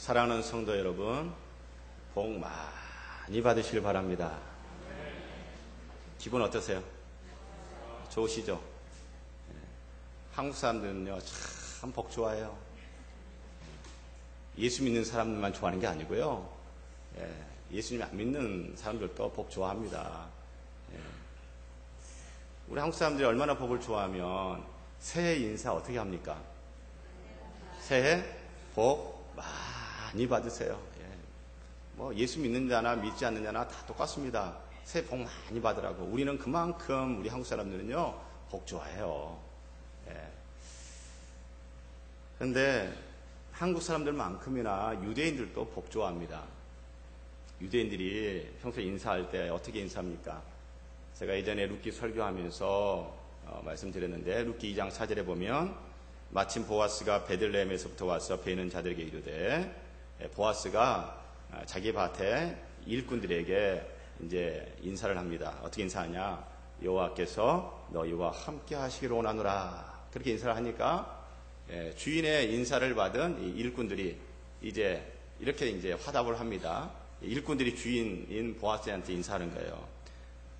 사랑하는 성도 여러분, 복 많이 받으시길 바랍니다. 기분 어떠세요? 좋으시죠? 한국 사람들은요, 참 복 좋아해요. 예수 믿는 사람들만 좋아하는 게 아니고요. 예수님 안 믿는 사람들도 복 좋아합니다. 우리 한국 사람들이 얼마나 복을 좋아하면 새해 인사 어떻게 합니까? 새해 복 많이 받으세요. 뭐 예수 믿는 자나 믿지 않는 자나 다 똑같습니다. 새해 복 많이 받으라고. 우리는 그만큼 우리 한국 사람들은요 복 좋아해요. 그런데 한국 사람들만큼이나 유대인들도 복 좋아합니다. 유대인들이 평소에 인사할 때 어떻게 인사합니까? 제가 예전에 룻기 설교하면서 말씀드렸는데 룻기 2장 4절에 보면 마침 보아스가 베들레헴에서부터 와서 베는 자들에게 이르되, 보아스가 자기 밭에 일꾼들에게 이제 인사를 합니다. 어떻게 인사하냐? 여호와께서 너희와 함께 하시기를 원하노라. 그렇게 인사를 하니까 주인의 인사를 받은 이 일꾼들이 이제 이렇게 이제 화답을 합니다. 일꾼들이 주인인 보아스한테 인사하는 거예요.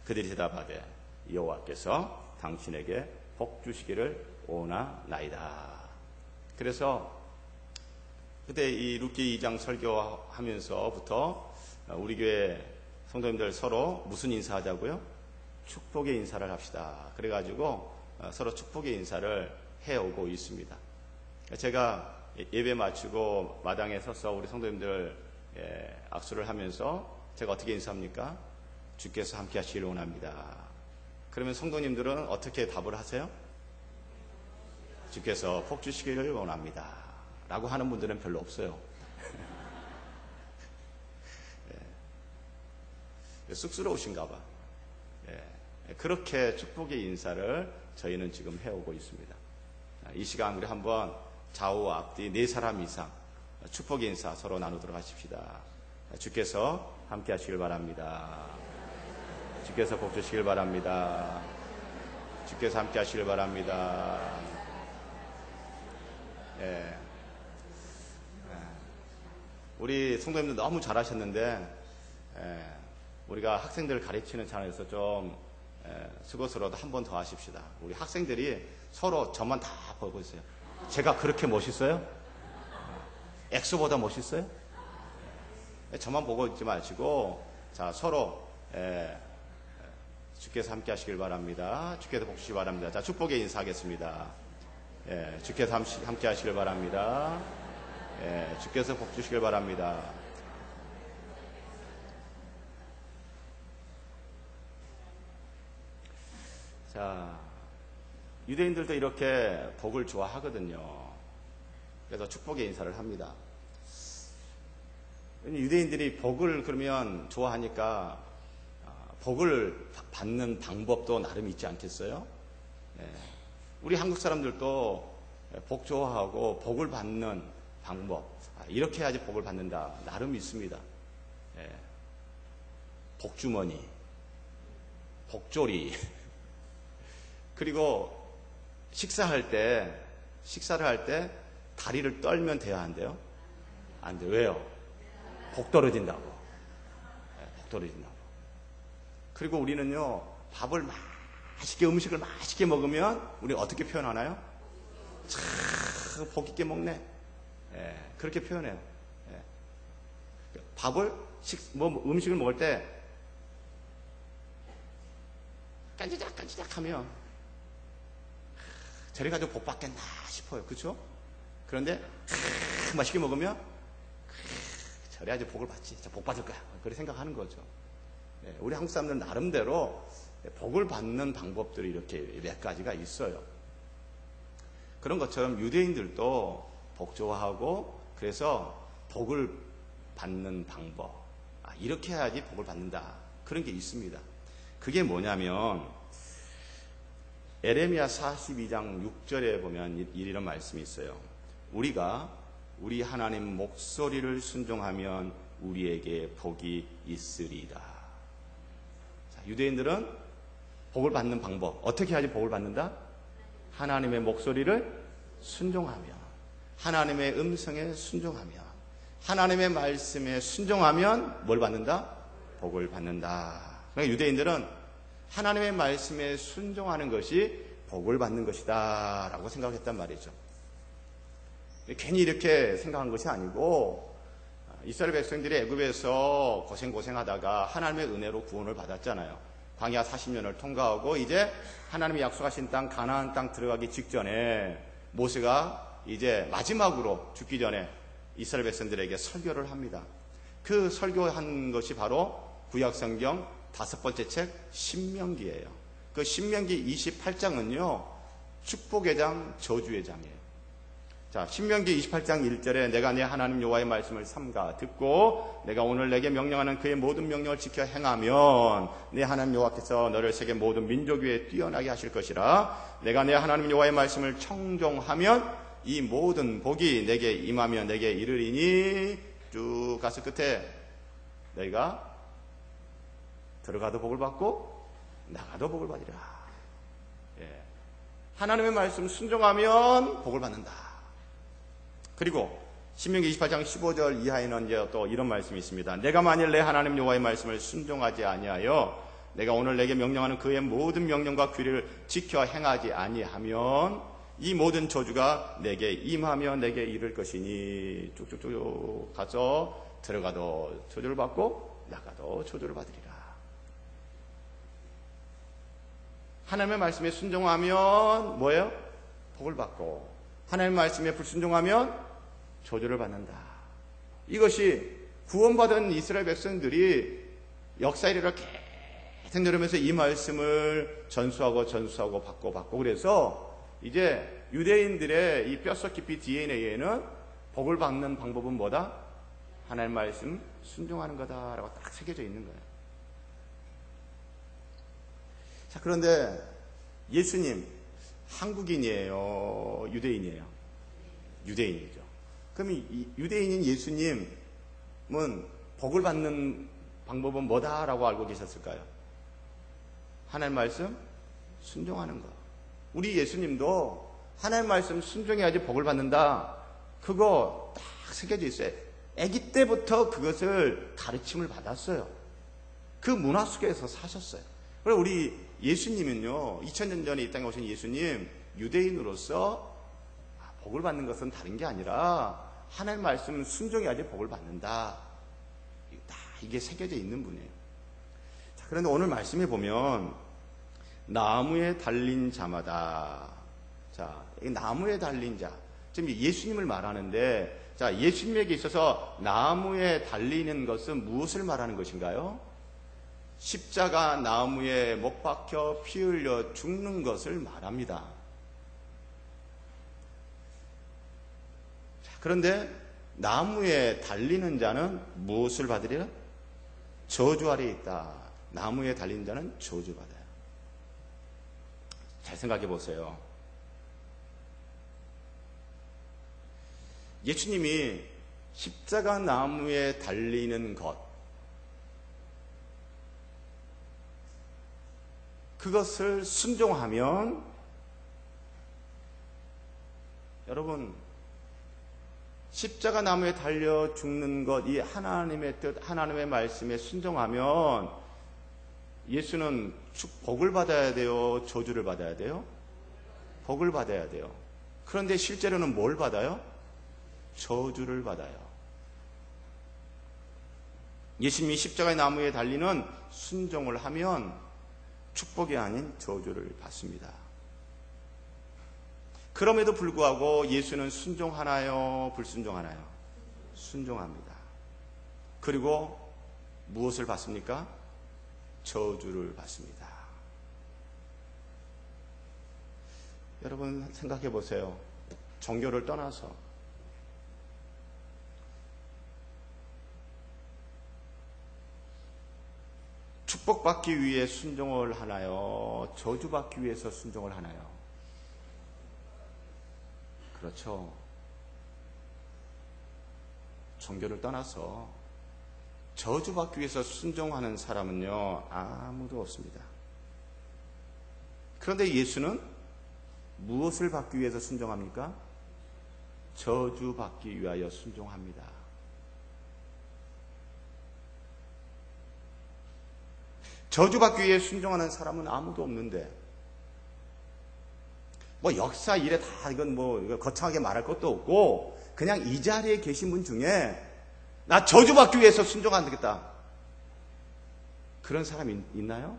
그들이 대답하되 여호와께서 당신에게 복 주시기를 원하나이다. 그래서 그때 이 룻기 2장 설교하면서부터 우리 교회 성도님들 서로 무슨 인사하자고요? 축복의 인사를 합시다. 그래가지고 서로 축복의 인사를 해오고 있습니다. 제가 예배 마치고 마당에 서서 우리 성도님들 악수를 하면서 제가 어떻게 인사합니까? 주께서 함께 하시기를 원합니다. 그러면 성도님들은 어떻게 답을 하세요? 주께서 복 주시기를 원합니다. 라고 하는 분들은 별로 없어요. 쑥스러우신가 봐. 그렇게 축복의 인사를 저희는 지금 해오고 있습니다. 이 시간 우리 한번 좌우 앞뒤 4사람 이상 축복의 인사 서로 나누도록 하십시다. 주께서 함께 하시길 바랍니다. 주께서 복 주시길 바랍니다. 주께서 함께 하시길 바랍니다. 우리 성도님들 너무 잘하셨는데 우리가 학생들을 가르치는 차원에서 좀 수고스러워도 한 번 더 하십시다. 우리 학생들이 서로 저만 다 보고 있어요. 제가 그렇게 멋있어요? 엑소보다 멋있어요? 저만 보고 있지 마시고 자 서로 주께서 함께 하시길 바랍니다. 주께서 복 주시기 바랍니다. 자 축복의 인사하겠습니다. 주께서 함께 하시길 바랍니다. 주께서 복 주시길 바랍니다. 자, 유대인들도 이렇게 복을 좋아하거든요. 그래서 축복의 인사를 합니다. 유대인들이 복을 그러면 좋아하니까 복을 받는 방법도 나름 있지 않겠어요? 우리 한국 사람들도 복 좋아하고 복을 받는 방법, 이렇게 해야지 복을 받는다 나름 있습니다. 복주머니, 복조리, 그리고 식사를 할 때 다리를 떨면 돼야 한대요? 안 돼요. 왜요? 복 떨어진다고. 복 떨어진다고. 그리고 우리는요, 음식을 맛있게 먹으면 우리 어떻게 표현하나요? 참 복 있게 먹네. 그렇게 표현해요. 음식을 먹을 때 깐지작 하면 저래 가지고 복 받겠나 싶어요. 그렇죠? 그런데 맛있게 먹으면 저래 아주 복을 받지. 복 받을 거야. 그렇게 생각하는 거죠. 우리 한국 사람들은 나름대로 복을 받는 방법들이 이렇게 몇 가지가 있어요. 그런 것처럼 유대인들도 복 좋아하고 그래서 복을 받는 방법, 이렇게 해야지 복을 받는다. 그런 게 있습니다. 그게 뭐냐면 에레미야 42장 6절에 보면 이런 말씀이 있어요. 우리가 우리 하나님 목소리를 순종하면 우리에게 복이 있으리다. 자, 유대인들은 복을 받는 방법, 어떻게 해야지 복을 받는다? 하나님의 목소리를 순종하며, 하나님의 음성에 순종하며, 하나님의 말씀에 순종하면 뭘 받는다? 복을 받는다. 그러니까 유대인들은 하나님의 말씀에 순종하는 것이 복을 받는 것이다 라고 생각했단 말이죠. 괜히 이렇게 생각한 것이 아니고 이스라엘 백성들이 애굽에서 고생하다가 하나님의 은혜로 구원을 받았잖아요. 광야 40년을 통과하고 이제 하나님이 약속하신 땅 가나안 땅 들어가기 직전에 모세가 이제 마지막으로 죽기 전에 이스라엘 백성들에게 설교를 합니다. 그 설교한 것이 바로 구약성경 5번째 책 신명기예요. 그 신명기 28장은요 축복의 장, 저주의 장이에요. 자, 신명기 28장 1절에 내가 네 하나님 여호와의 말씀을 삼가 듣고 내가 오늘 내게 명령하는 그의 모든 명령을 지켜 행하면 네 하나님 여호와께서 너를 세계 모든 민족 위에 뛰어나게 하실 것이라. 내가 네 하나님 여호와의 말씀을 청종하면 이 모든 복이 내게 임하며 내게 이르리니 쭉 가서 끝에 너희가 들어가도 복을 받고 나가도 복을 받으리라. 예. 하나님의 말씀 순종하면 복을 받는다. 그리고 신명기 28장 15절 이하에는 이제 또 이런 말씀이 있습니다. 내가 만일 내 하나님 여호와의 말씀을 순종하지 아니하여 내가 오늘 내게 명령하는 그의 모든 명령과 규례를 지켜 행하지 아니하면 이 모든 저주가 내게 임하며 내게 이를 것이니 쭉쭉쭉 가서 들어가도 저주를 받고 나가도 저주를 받으리라. 하나님의 말씀에 순종하면 뭐예요? 복을 받고 하나님의 말씀에 불순종하면 저주를 받는다. 이것이 구원받은 이스라엘 백성들이 역사 이래로 계속 내려오면서 이 말씀을 전수하고 받고 그래서 이제 유대인들의 이 뼛속 깊이 DNA에는 복을 받는 방법은 뭐다? 하나님의 말씀 순종하는 거다라고 딱 새겨져 있는 거예요. 자, 그런데 예수님 한국인이에요? 유대인이에요? 유대인이죠. 그럼 이 유대인인 예수님은 복을 받는 방법은 뭐다라고 알고 계셨을까요? 하나님 말씀 순종하는 거. 우리 예수님도 하나님 말씀 순종해야지 복을 받는다. 그거 딱 새겨져 있어요. 아기 때부터 그것을 가르침을 받았어요. 그 문화 속에서 사셨어요. 그리고 우리 예수님은요, 2000년 전에 이 땅에 오신 예수님, 유대인으로서 복을 받는 것은 다른 게 아니라 하나님 말씀 순종해야지 복을 받는다. 다 이게 새겨져 있는 분이에요. 자, 그런데 오늘 말씀해 보면 나무에 달린 자마다, 자, 나무에 달린 자, 지금 예수님을 말하는데, 자, 예수님에게 있어서 나무에 달리는 것은 무엇을 말하는 것인가요? 십자가 나무에 못 박혀 피 흘려 죽는 것을 말합니다. 자, 그런데 나무에 달리는 자는 무엇을 받으리라? 저주 아래에 있다. 나무에 달린 자는 저주받아요. 잘 생각해 보세요. 예수님이 십자가 나무에 달리는 것, 그것을 순종하면 여러분 십자가 나무에 달려 죽는 것, 이 하나님의 뜻, 하나님의 말씀에 순종하면 예수는 복을 받아야 돼요? 저주를 받아야 돼요? 복을 받아야 돼요. 그런데 실제로는 뭘 받아요? 저주를 받아요. 예수님이 십자가의 나무에 달리는 순종을 하면 축복이 아닌 저주를 받습니다. 그럼에도 불구하고 예수는 순종하나요? 불순종하나요? 순종합니다. 그리고 무엇을 받습니까? 저주를 받습니다. 여러분 생각해 보세요. 종교를 떠나서 축복받기 위해 순종을 하나요? 저주받기 위해서 순종을 하나요? 그렇죠. 종교를 떠나서 저주받기 위해서 순종하는 사람은요, 아무도 없습니다. 그런데 예수는 무엇을 받기 위해서 순종합니까? 저주받기 위하여 순종합니다. 저주받기 위해 순종하는 사람은 아무도 없는데, 뭐 역사 이래 다 이건 뭐 거창하게 말할 것도 없고, 그냥 이 자리에 계신 분 중에 나 저주받기 위해서 순종 안 되겠다, 그런 사람이 있나요?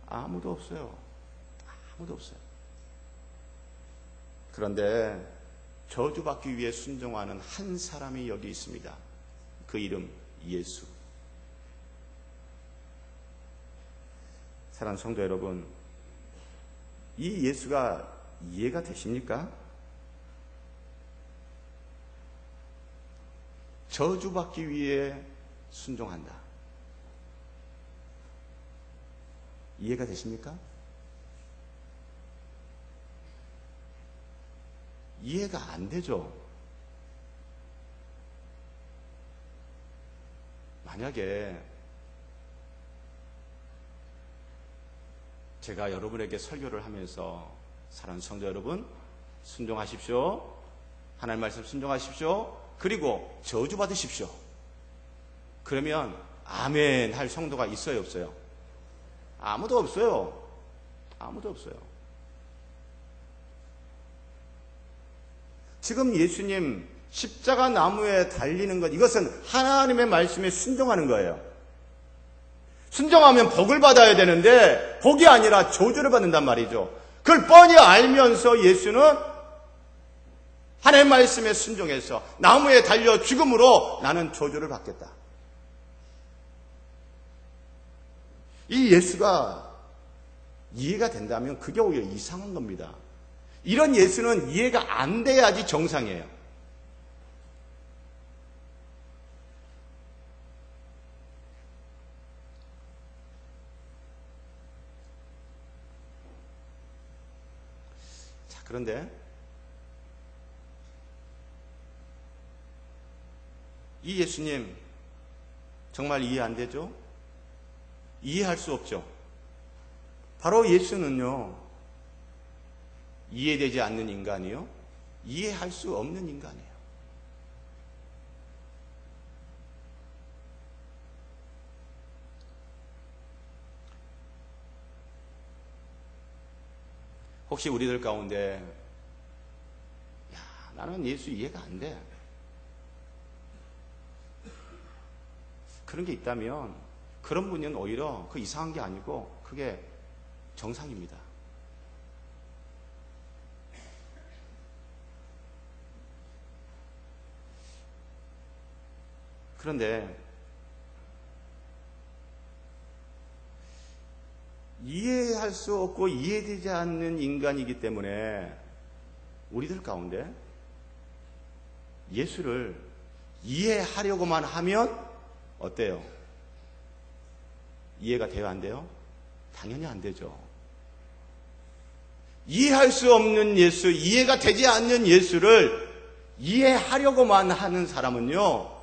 아무도 없어요. 아무도 없어요. 그런데 저주받기 위해 순종하는 한 사람이 여기 있습니다. 그 이름 예수. 사랑하는 성도 여러분, 이 예수가 이해가 되십니까? 저주받기 위해 순종한다. 이해가 되십니까? 이해가 안 되죠. 만약에 제가 여러분에게 설교를 하면서 사랑하는 성도 여러분, 순종하십시오. 하나님 말씀 순종하십시오. 그리고 저주받으십시오. 그러면 아멘 할 성도가 있어요, 없어요? 아무도 없어요. 아무도 없어요. 지금 예수님 십자가 나무에 달리는 것, 이것은 하나님의 말씀에 순종하는 거예요. 순종하면 복을 받아야 되는데 복이 아니라 저주를 받는단 말이죠. 그걸 뻔히 알면서 예수는 하나님의 말씀에 순종해서 나무에 달려 죽음으로 나는 저주를 받겠다. 이 예수가 이해가 된다면 그게 오히려 이상한 겁니다. 이런 예수는 이해가 안 돼야지 정상이에요. 자, 그런데 이 예수님 정말 이해 안 되죠? 이해할 수 없죠. 바로 예수는요, 이해되지 않는 인간이요, 이해할 수 없는 인간이에요. 혹시 우리들 가운데 나는 예수 이해가 안 돼, 그런 게 있다면 그런 분은 오히려 그 이상한 게 아니고 그게 정상입니다. 그런데 이해할 수 없고 이해되지 않는 인간이기 때문에 우리들 가운데 예수를 이해하려고만 하면 어때요? 이해가 돼요, 안 돼요? 당연히 안 되죠. 이해할 수 없는 예수, 이해가 되지 않는 예수를 이해하려고만 하는 사람은요,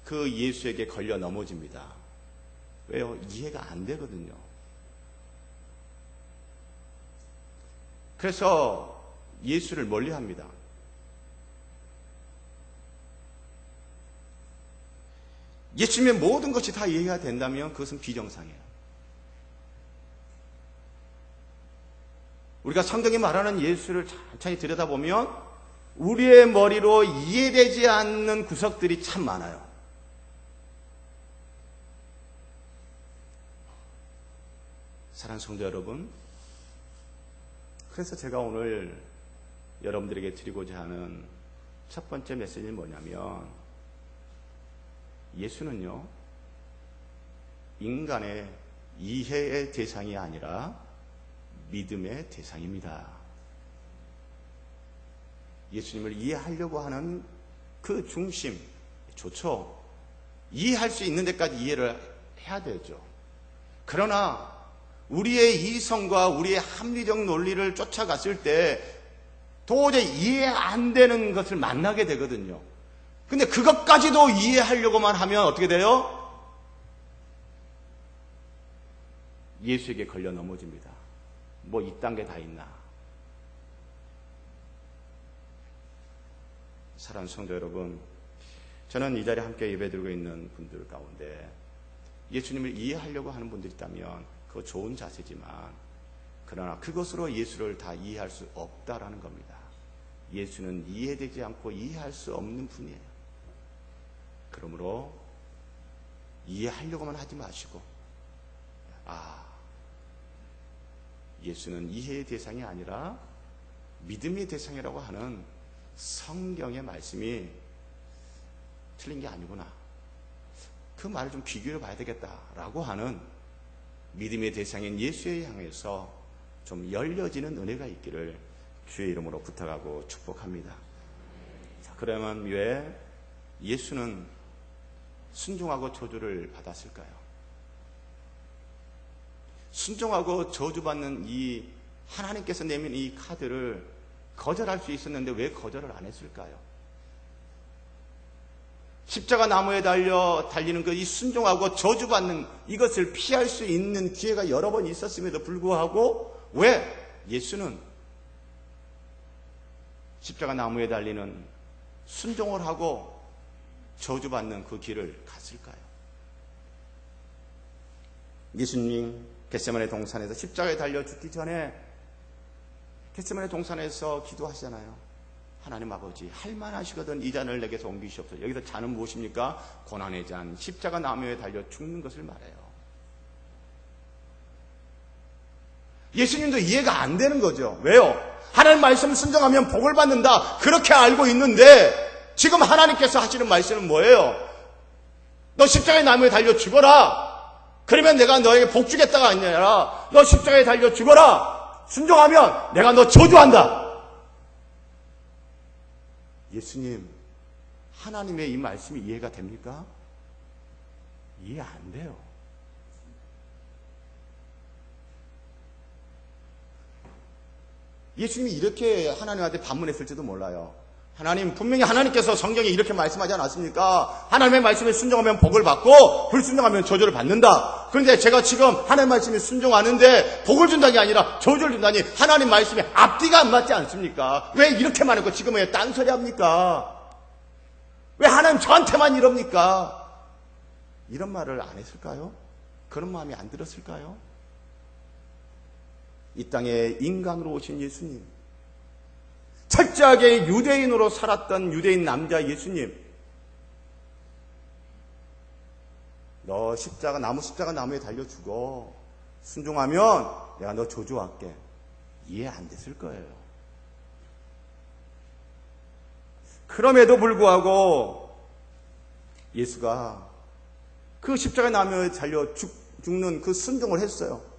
그 예수에게 걸려 넘어집니다. 왜요? 이해가 안 되거든요. 그래서 예수를 멀리합니다. 예수님의 모든 것이 다 이해가 된다면 그것은 비정상이에요. 우리가 성경이 말하는 예수를 천천히 들여다보면 우리의 머리로 이해되지 않는 구석들이 참 많아요. 사랑하는 성도 여러분, 그래서 제가 오늘 여러분들에게 드리고자 하는 첫 번째 메시지는 뭐냐면, 예수는요, 인간의 이해의 대상이 아니라 믿음의 대상입니다. 예수님을 이해하려고 하는 그 중심, 좋죠. 이해할 수 있는 데까지 이해를 해야 되죠. 그러나 우리의 이성과 우리의 합리적 논리를 쫓아갔을 때 도저히 이해 안 되는 것을 만나게 되거든요. 근데 그것까지도 이해하려고만 하면 어떻게 돼요? 예수에게 걸려 넘어집니다. 뭐 이딴 게 다 있나. 사랑하는 성도 여러분, 저는 이 자리에 함께 예배드리고 있는 분들 가운데 예수님을 이해하려고 하는 분들이 있다면 그거 좋은 자세지만, 그러나 그것으로 예수를 다 이해할 수 없다라는 겁니다. 예수는 이해되지 않고 이해할 수 없는 분이에요. 그러므로 이해하려고만 하지 마시고, 예수는 이해의 대상이 아니라 믿음의 대상이라고 하는 성경의 말씀이 틀린 게 아니구나, 그 말을 좀 귀 기울여 봐야 되겠다라고 하는 믿음의 대상인 예수에 향해서 좀 열려지는 은혜가 있기를 주의 이름으로 부탁하고 축복합니다. 자, 그러면 왜 예수는 순종하고 저주를 받았을까요? 순종하고 저주받는 이 하나님께서 내민 이 카드를 거절할 수 있었는데 왜 거절을 안 했을까요? 십자가 나무에 달리는 그 이 순종하고 저주받는 이것을 피할 수 있는 기회가 여러 번 있었음에도 불구하고 왜 예수는 십자가 나무에 달리는 순종을 하고 저주받는 그 길을 갔을까요? 예수님 겟세마네 동산에서 십자가에 달려 죽기 전에 겟세마네 동산에서 기도하시잖아요. 하나님 아버지, 할만하시거든 이 잔을 내게서 옮기시옵소서. 여기서 잔은 무엇입니까? 고난의 잔, 십자가 나무에 달려 죽는 것을 말해요. 예수님도 이해가 안 되는 거죠. 왜요? 하나님 말씀을 순종하면 복을 받는다, 그렇게 알고 있는데 지금 하나님께서 하시는 말씀은 뭐예요? 너 십자가의 나무에 달려 죽어라, 그러면 내가 너에게 복 주겠다가 아니라 너 십자가에 달려 죽어라, 순종하면 내가 너 저주한다. 예수님, 하나님의 이 말씀이 이해가 됩니까? 이해 안 돼요. 예수님이 이렇게 하나님한테 반문했을지도 몰라요. 하나님, 분명히 하나님께서 성경에 이렇게 말씀하지 않았습니까? 하나님의 말씀에 순종하면 복을 받고 불순종하면 저주를 받는다. 그런데 제가 지금 하나님 말씀에 순종하는데 복을 준다는 게 아니라 저주를 준다니 하나님 말씀에 앞뒤가 안 맞지 않습니까? 왜 이렇게 말하고 지금 왜 딴소리 합니까? 왜 하나님 저한테만 이럽니까? 이런 말을 안 했을까요? 그런 마음이 안 들었을까요? 이 땅에 인간으로 오신 예수님, 철저하게 유대인으로 살았던 유대인 남자 예수님, 너 십자가 나무에 달려 죽어, 순종하면 내가 너 저주할게, 이해 안 됐을 거예요. 그럼에도 불구하고 예수가 그 십자가 나무에 달려 죽는 그 순종을 했어요.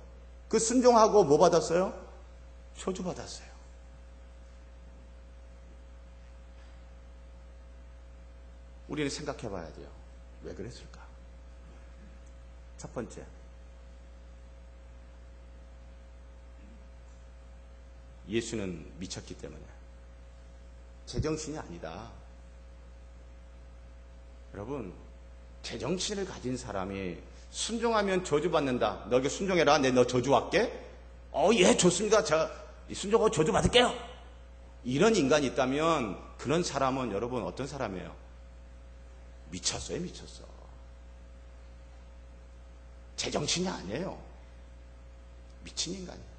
그 순종하고 뭐 받았어요? 저주 받았어요. 우리는 생각해 봐야 돼요. 왜 그랬을까? 첫 번째, 예수는 미쳤기 때문에. 제정신이 아니다. 여러분, 제정신을 가진 사람이 순종하면 저주받는다, 너에게 순종해라, 너 저주할게, 예, 좋습니다, 제가 순종하고 저주받을게요, 이런 인간이 있다면 그런 사람은 여러분 어떤 사람이에요? 미쳤어요, 미쳤어. 제정신이 아니에요. 미친 인간이에요.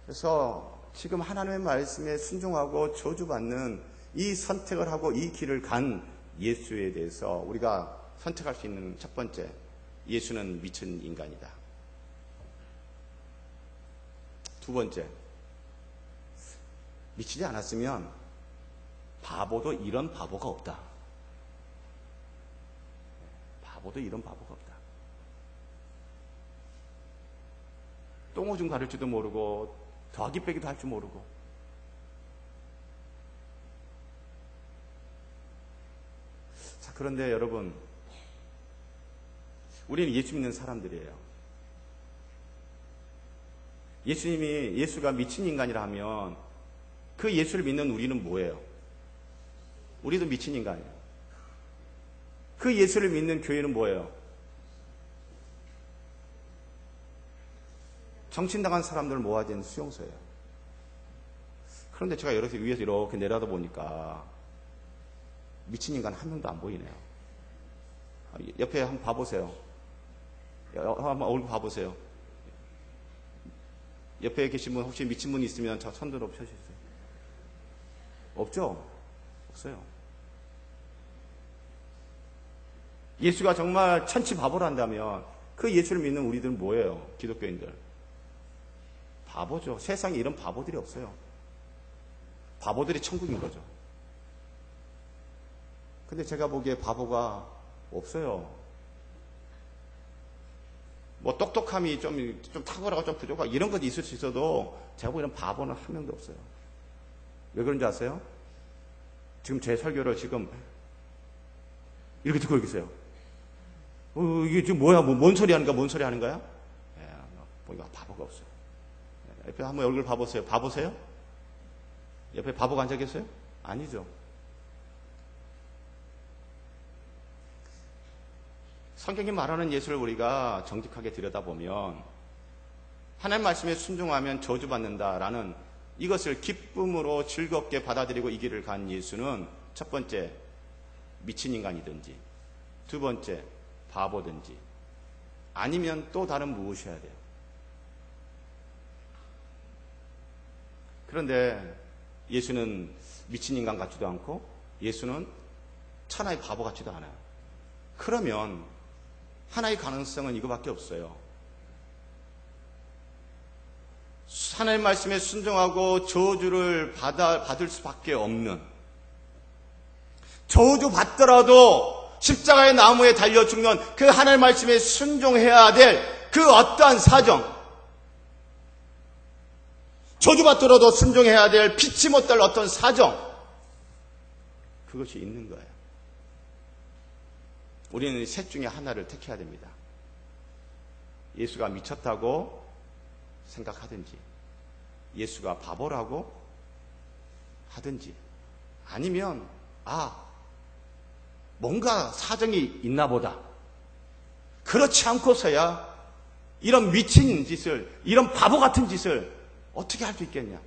그래서 지금 하나님의 말씀에 순종하고 저주받는 이 선택을 하고 이 길을 간 예수에 대해서 우리가 선택할 수 있는 첫 번째, 예수는 미친 인간이다. 두 번째, 미치지 않았으면 바보도 이런 바보가 없다. 바보도 이런 바보가 없다. 똥오줌 가를 줄도 모르고 더하기 빼기도 할 줄 모르고. 자, 그런데 여러분, 우리는 예수 믿는 사람들이에요. 예수가 미친 인간이라 하면 그 예수를 믿는 우리는 뭐예요? 우리도 미친 인간이에요. 그 예수를 믿는 교회는 뭐예요? 정신당한 사람들 모아진 수용소예요. 그런데 제가 여기서 위에서 이렇게 내려다 보니까 미친 인간 한 명도 안 보이네요. 옆에 한번 봐보세요. 한번 얼굴 봐보세요. 옆에 계신 분 혹시 미친 분 있으면 저 손 들어 펴주세요. 없죠? 없어요. 예수가 정말 천치 바보란다면 그 예수를 믿는 우리들은 뭐예요? 기독교인들. 바보죠. 세상에 이런 바보들이 없어요. 바보들이 천국인 거죠. 근데 제가 보기에 바보가 없어요. 뭐 똑똑함이 좀 탁월하고 좀 부족하고 이런 것도 있을 수 있어도 제가 보기에는 바보는 한 명도 없어요. 왜 그런지 아세요? 지금 제 설교를 지금 이렇게 듣고 계세요. 이게 지금 뭐야? 뭔 소리 하는 거야? 뭔 소리 하는 거야? 보니까 바보가 없어요. 옆에 한번 얼굴 봐보세요. 봐보세요? 옆에 바보가 앉아 계세요? 아니죠. 성경이 말하는 예수를 우리가 정직하게 들여다보면 하나님 말씀에 순종하면 저주받는다라는 이것을 기쁨으로 즐겁게 받아들이고 이 길을 간 예수는 첫 번째 미친 인간이든지 두 번째 바보든지 아니면 또 다른 무엇이어야 돼요. 그런데 예수는 미친 인간 같지도 않고 예수는 천하의 바보 같지도 않아요. 그러면 하나의 가능성은 이거밖에 없어요. 하나님 말씀에 순종하고 저주를 받을 수밖에 없는, 저주 받더라도 십자가의 나무에 달려 죽는 그 하나님 말씀에 순종해야 될 그 어떠한 사정, 저주받더라도 순종해야 될 피치 못할 어떤 사정, 그것이 있는 거예요. 우리는 셋 중에 하나를 택해야 됩니다. 예수가 미쳤다고 생각하든지, 예수가 바보라고 하든지, 아니면 뭔가 사정이 있나 보다. 그렇지 않고서야 이런 미친 짓을, 이런 바보 같은 짓을 어떻게 할 수 있겠냐?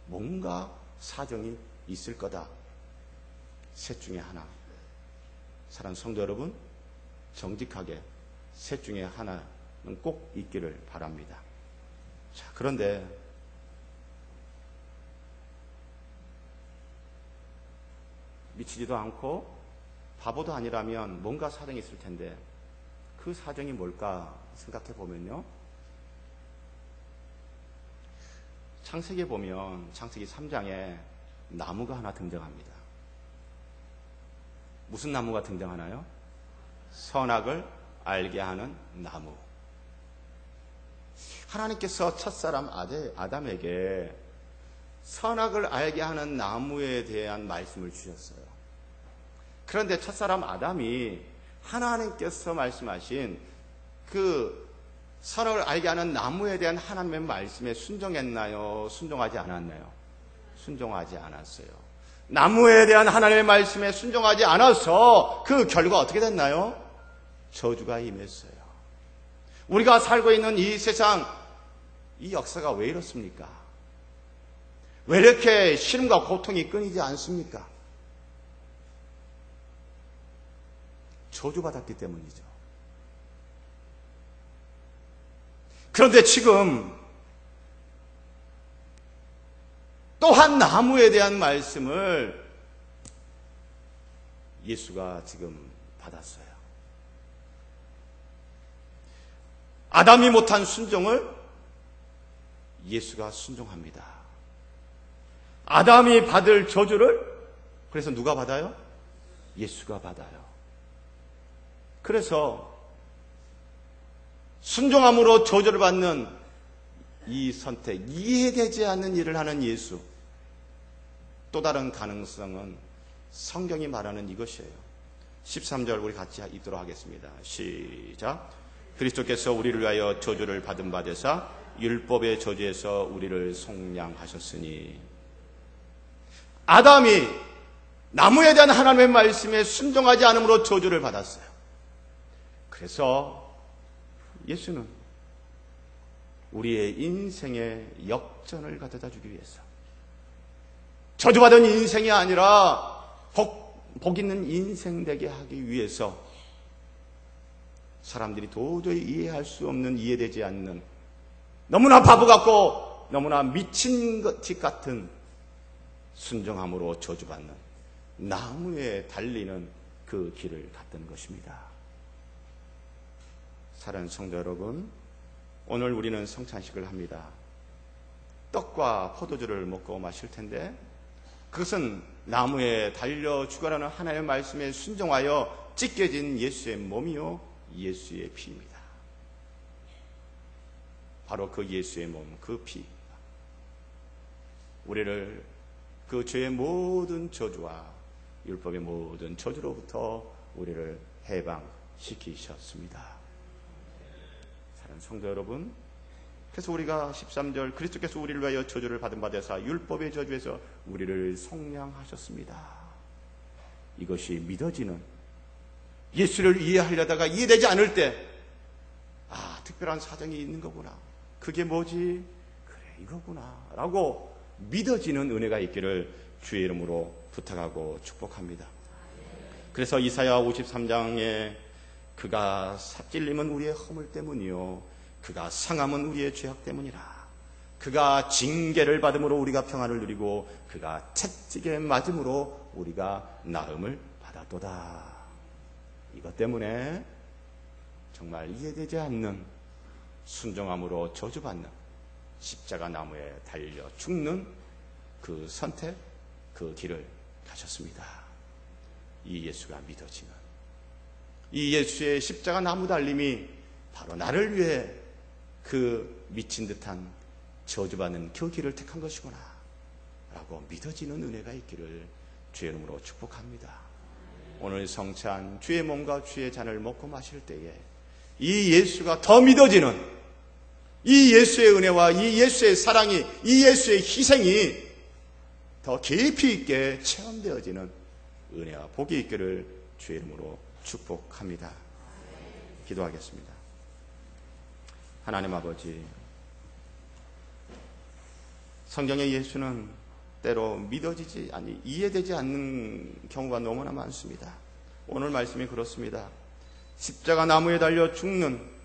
뭔가 사정이 있을 거다. 셋 중에 하나. 사랑하는 성도 여러분, 정직하게 셋 중에 하나는 꼭 있기를 바랍니다. 자, 그런데 미치지도 않고 바보도 아니라면 뭔가 사정이 있을 텐데 그 사정이 뭘까 생각해 보면요. 창세기에 보면 창세기 3장에 나무가 하나 등장합니다. 무슨 나무가 등장하나요? 선악을 알게 하는 나무. 하나님께서 첫사람 아담에게 선악을 알게 하는 나무에 대한 말씀을 주셨어요. 그런데 첫사람 아담이 하나님께서 말씀하신 그 선악을 알게 하는 나무에 대한 하나님의 말씀에 순종했나요? 순종하지 않았나요? 순종하지 않았어요. 나무에 대한 하나님의 말씀에 순종하지 않아서 그 결과 어떻게 됐나요? 저주가 임했어요. 우리가 살고 있는 이 세상, 이 역사가 왜 이렇습니까? 왜 이렇게 시름과 고통이 끊이지 않습니까? 저주받았기 때문이죠. 그런데 지금 또한 나무에 대한 말씀을 예수가 지금 받았어요. 아담이 못한 순종을 예수가 순종합니다. 아담이 받을 저주를 그래서 누가 받아요? 예수가 받아요. 그래서 순종함으로 저주를 받는 이 선택, 이해되지 않는 일을 하는 예수. 또 다른 가능성은 성경이 말하는 이것이에요. 13절 우리 같이 읽도록 하겠습니다. 시작. 그리스도께서 우리를 위하여 저주를 받은 바 되사 율법의 저주에서 우리를 속량하셨으니. 아담이 나무에 대한 하나님의 말씀에 순종하지 않음으로 저주를 받았어요. 그래서 예수는 우리의 인생의 역전을 가져다 주기 위해서, 저주받은 인생이 아니라 복 있는 인생 되게 하기 위해서 사람들이 도저히 이해할 수 없는, 이해되지 않는, 너무나 바보 같고 너무나 미친 것 같은 순종함으로 저주받는 나무에 달리는 그 길을 갔던 것입니다. 사랑하는 성도 여러분, 오늘 우리는 성찬식을 합니다. 떡과 포도주를 먹고 마실 텐데 그것은 나무에 달려 죽어라는 하나님의 말씀에 순종하여 찢겨진 예수의 몸이요 예수의 피입니다. 바로 그 예수의 몸, 그 피, 우리를 그 죄의 모든 저주와 율법의 모든 저주로부터 우리를 해방시키셨습니다. 사랑하는 성도 여러분, 그래서 우리가 13절 그리스도께서 우리를 위하여 저주를 받은 바 되사 율법의 저주에서 우리를 속량하셨습니다. 이것이 믿어지는, 예수를 이해하려다가 이해되지 않을 때 특별한 사정이 있는 거구나, 그게 뭐지? 그래, 이거구나 라고 믿어지는 은혜가 있기를 주의 이름으로 부탁하고 축복합니다. 그래서 이사야 53장에 그가 찔림은 우리의 허물 때문이요 그가 상함은 우리의 죄악 때문이라. 그가 징계를 받음으로 우리가 평안을 누리고 그가 채찍에 맞음으로 우리가 나음을 받았도다. 이것 때문에 정말 이해되지 않는 순종함으로 저주받는, 십자가 나무에 달려 죽는 그 선택, 그 길을 가셨습니다. 이 예수가 믿어지는, 이 예수의 십자가 나무 달림이 바로 나를 위해 그 미친 듯한 저주받는 그 길을 택한 것이구나 라고 믿어지는 은혜가 있기를 주의 이름으로 축복합니다. 오늘 성찬 주의 몸과 주의 잔을 먹고 마실 때에 이 예수가 더 믿어지는, 이 예수의 은혜와 이 예수의 사랑이, 이 예수의 희생이 더 깊이 있게 체험되어지는 은혜와 복이 있기를 주의 이름으로 축복합니다. 기도하겠습니다. 하나님 아버지, 성경의 예수는 때로 믿어지지 아니 이해되지 않는 경우가 너무나 많습니다. 오늘 말씀이 그렇습니다. 십자가 나무에 달려 죽는